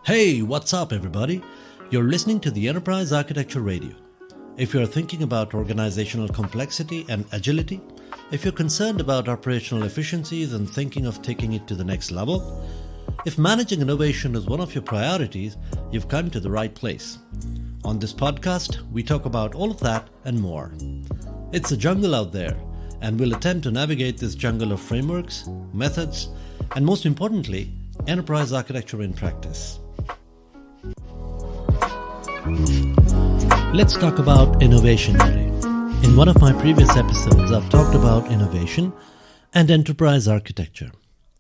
Hey, what's up, everybody? You're listening to the Enterprise Architecture Radio. If you're thinking about organizational complexity and agility, if you're concerned about operational efficiencies and thinking of taking it to the next level, if managing innovation is one of your priorities, you've come to the right place. On this podcast, we talk about all of that and more. It's a jungle out there, and we'll attempt to navigate this jungle of frameworks, methods, and most importantly, enterprise architecture in practice. Let's talk about innovation today. In one of my previous episodes, I've talked about innovation and enterprise architecture.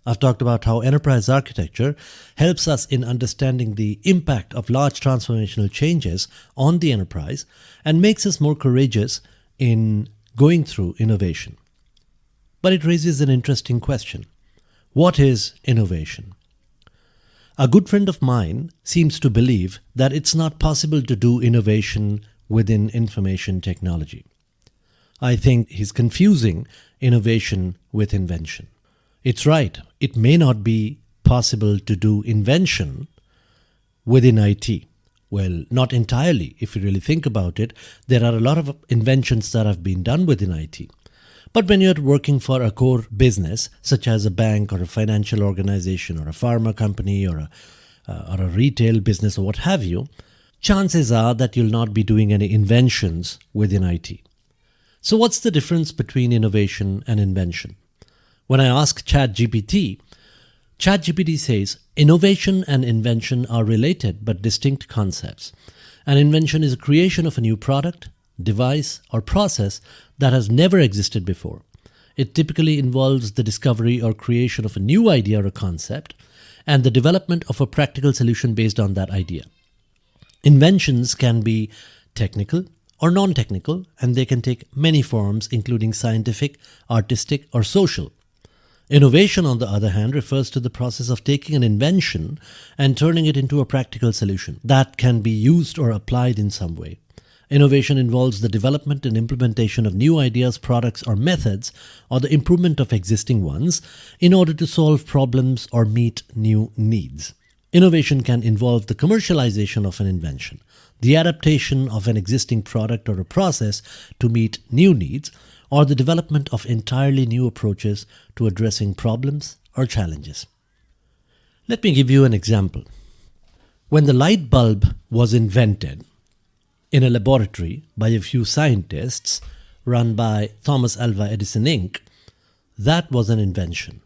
I've talked about how enterprise architecture helps us in understanding the impact of large transformational changes on the enterprise and makes us more courageous in going through innovation. But it raises an interesting question. What is innovation? A good friend of mine seems to believe that it's not possible to do innovation within information technology. I think he's confusing innovation with invention. It's right, it may not be possible to do invention within IT. Well, not entirely. If you really think about it, there are a lot of inventions that have been done within IT. But when you're working for a core business, such as a bank or a financial organization or a pharma company or a retail business or what have you, chances are that you'll not be doing any inventions within IT. So what's the difference between innovation and invention? When I ask ChatGPT says innovation and invention are related but distinct concepts. An invention is a creation of a new product, device, or process that has never existed before. It typically involves the discovery or creation of a new idea or concept and the development of a practical solution based on that idea. Inventions can be technical or non-technical, and they can take many forms, including scientific, artistic, or social. Innovation, on the other hand, refers to the process of taking an invention and turning it into a practical solution that can be used or applied in some way. Innovation involves the development and implementation of new ideas, products, or methods, or the improvement of existing ones in order to solve problems or meet new needs. Innovation can involve the commercialization of an invention, the adaptation of an existing product or a process to meet new needs, or the development of entirely new approaches to addressing problems or challenges. Let me give you an example. When the light bulb was invented in a laboratory by a few scientists run by Thomas Alva Edison Inc., that was an invention.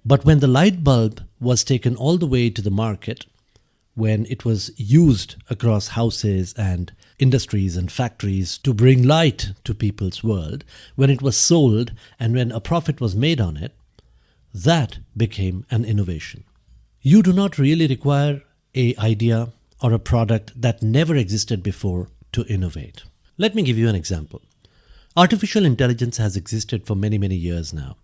But when the light bulb was taken all the way to the market, when it was used across houses and industries and factories to bring light to people's world, when it was sold and when a profit was made on it, that became an innovation. You do not really require an idea or a product that never existed before to innovate. Let me give you an example. Artificial intelligence has existed for many, many years now.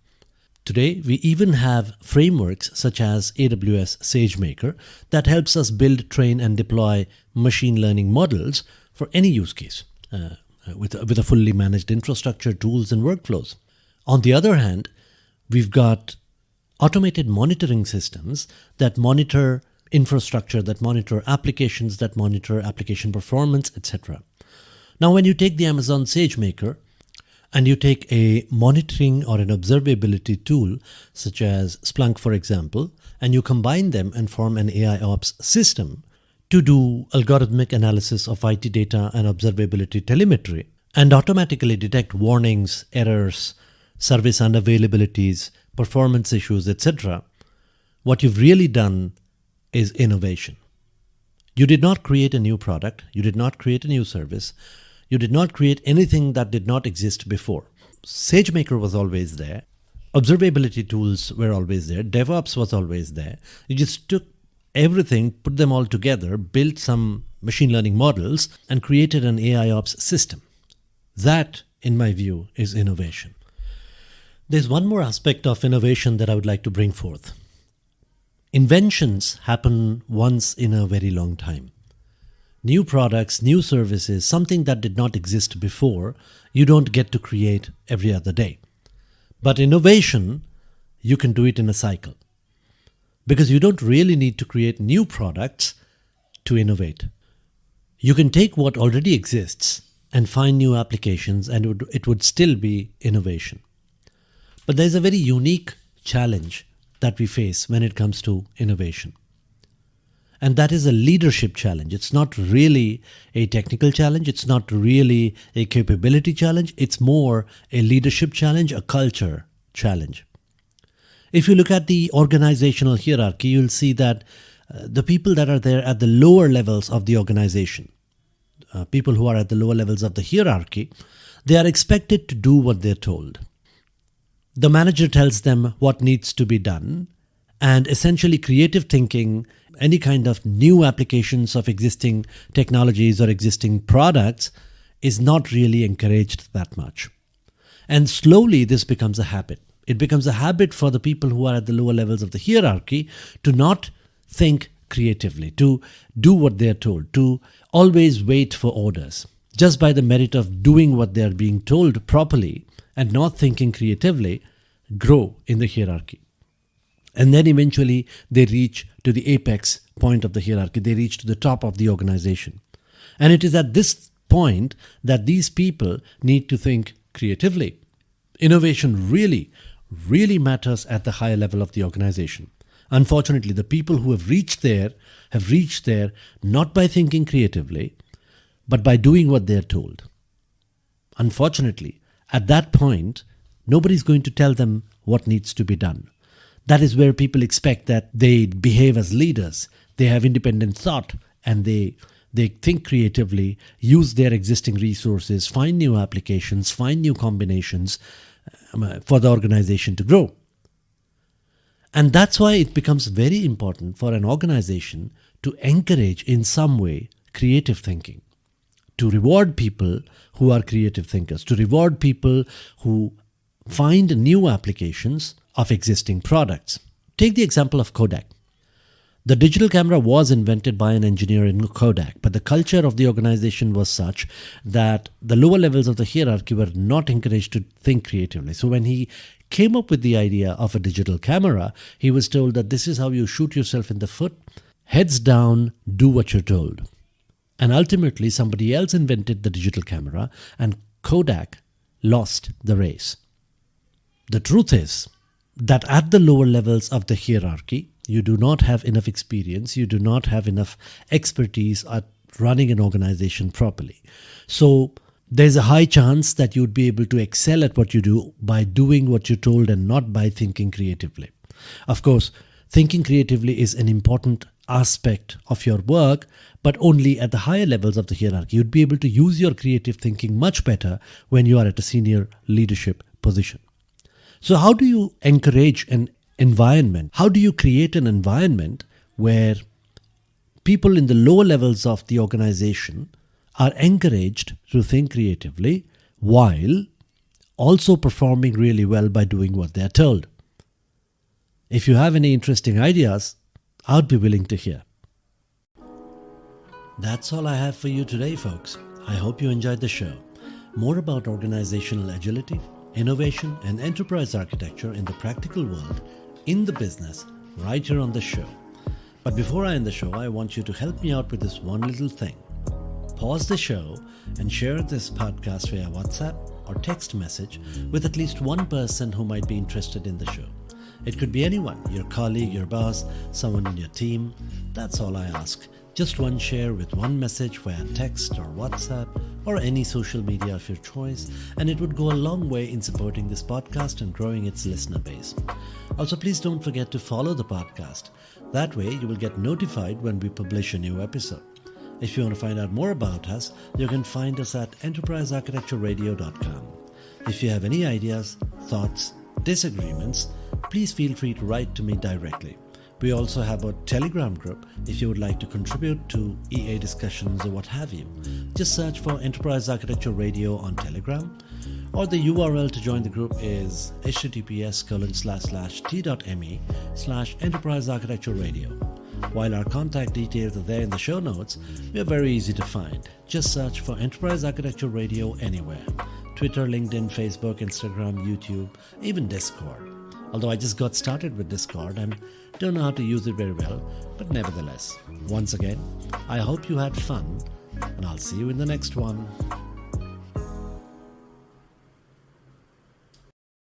Today, we even have frameworks such as AWS SageMaker that helps us build, train, and deploy machine learning models for any use case with a fully managed infrastructure, tools, and workflows. On the other hand, we've got automated monitoring systems that monitor infrastructure, that monitor applications, that monitor application performance, etc. Now, when you take the Amazon SageMaker and you take a monitoring or an observability tool such as Splunk, for example, and you combine them and form an AIOps system to do algorithmic analysis of IT data and observability telemetry and automatically detect warnings, errors, service unavailabilities, performance issues, etc., what you've really done is innovation. You did not create a new product, you did not create a new service, you did not create anything that did not exist before. SageMaker was always there, observability tools were always there, DevOps was always there. You just took everything, put them all together, built some machine learning models, and created an AIOps system. That, in my view, is innovation. There's one more aspect of innovation that I would like to bring forth. Inventions happen once in a very long time. New products, new services, something that did not exist before, you don't get to create every other day. But innovation, you can do it in a cycle. because you don't really need to create new products to innovate. You can take what already exists and find new applications, and it would still be innovation. But there's a very unique challenge that we face when it comes to innovation. And that is a leadership challenge. It's not really a technical challenge. It's not really a capability challenge. It's more a leadership challenge, a culture challenge. If you look at the organizational hierarchy, you'll see that the people that are there at the lower levels of the organization, people who are at the lower levels of the hierarchy, they are expected to do what they're told. The manager tells them what needs to be done, and essentially creative thinking, any kind of new applications of existing technologies or existing products is not really encouraged that much. And slowly this becomes a habit. It becomes a habit for the people who are at the lower levels of the hierarchy to not think creatively, to do what they're told, to always wait for orders. Just by the merit of doing what they're being told properly and not thinking creatively, grow in the hierarchy. And then eventually they reach to the apex point of the hierarchy. They reach to the top of the organization. And it is at this point that these people need to think creatively. Innovation really matters at the higher level of the organization. Unfortunately, the people who have reached there not by thinking creatively, but by doing what they're told. Unfortunately, at that point, nobody's going to tell them what needs to be done. That is where people expect that they behave as leaders. They have independent thought and they think creatively, use their existing resources, find new applications, find new combinations for the organization to grow. And that's why it becomes very important for an organization to encourage in some way creative thinking, to reward people who are creative thinkers, to reward people who find new applications of existing products. Take the example of Kodak. The digital camera was invented by an engineer in Kodak, but the culture of the organization was such that the lower levels of the hierarchy were not encouraged to think creatively. So when he came up with the idea of a digital camera, he was told that this is how you shoot yourself in the foot, heads down, do what you're told. And ultimately somebody else invented the digital camera and Kodak lost the race. The truth is that at the lower levels of the hierarchy, you do not have enough experience, you do not have enough expertise at running an organization properly. So there's a high chance that you'd be able to excel at what you do by doing what you're told and not by thinking creatively. Of course, thinking creatively is an important aspect of your work, but only at the higher levels of the hierarchy. You'd be able to use your creative thinking much better when you are at a senior leadership position. So how do you encourage an environment? How do you create an environment where people in the lower levels of the organization are encouraged to think creatively while also performing really well by doing what they're told? If you have any interesting ideas, I'd be willing to hear. That's all I have for you today, folks. I hope you enjoyed the show. More about organizational agility, innovation and enterprise architecture in the practical world, in the business, right here on the show. But before I end the show, I want you to help me out with this one little thing. Pause the show and share this podcast via WhatsApp or text message with at least one person who might be interested in the show. It could be anyone, your colleague, your boss, someone in your team. That's all I ask. Just one share with one message via text or WhatsApp or any social media of your choice, and it would go a long way in supporting this podcast and growing its listener base. Also, please don't forget to follow the podcast. That way, you will get notified when we publish a new episode. If you want to find out more about us, you can find us at enterprisearchitectureradio.com. If you have any ideas, thoughts, disagreements, please feel free to write to me directly. We also have a Telegram group if you would like to contribute to EA discussions or what have you. Just search for Enterprise Architecture Radio on Telegram, or the URL to join the group is https://t.me/Enterprise Architecture Radio. While our contact details are there in the show notes, we are very easy to find. Just search for Enterprise Architecture Radio anywhere. Twitter, LinkedIn, Facebook, Instagram, YouTube, even Discord. Although I just got started with Discord and don't know how to use it very well, but nevertheless, once again, I hope you had fun, and I'll see you in the next one.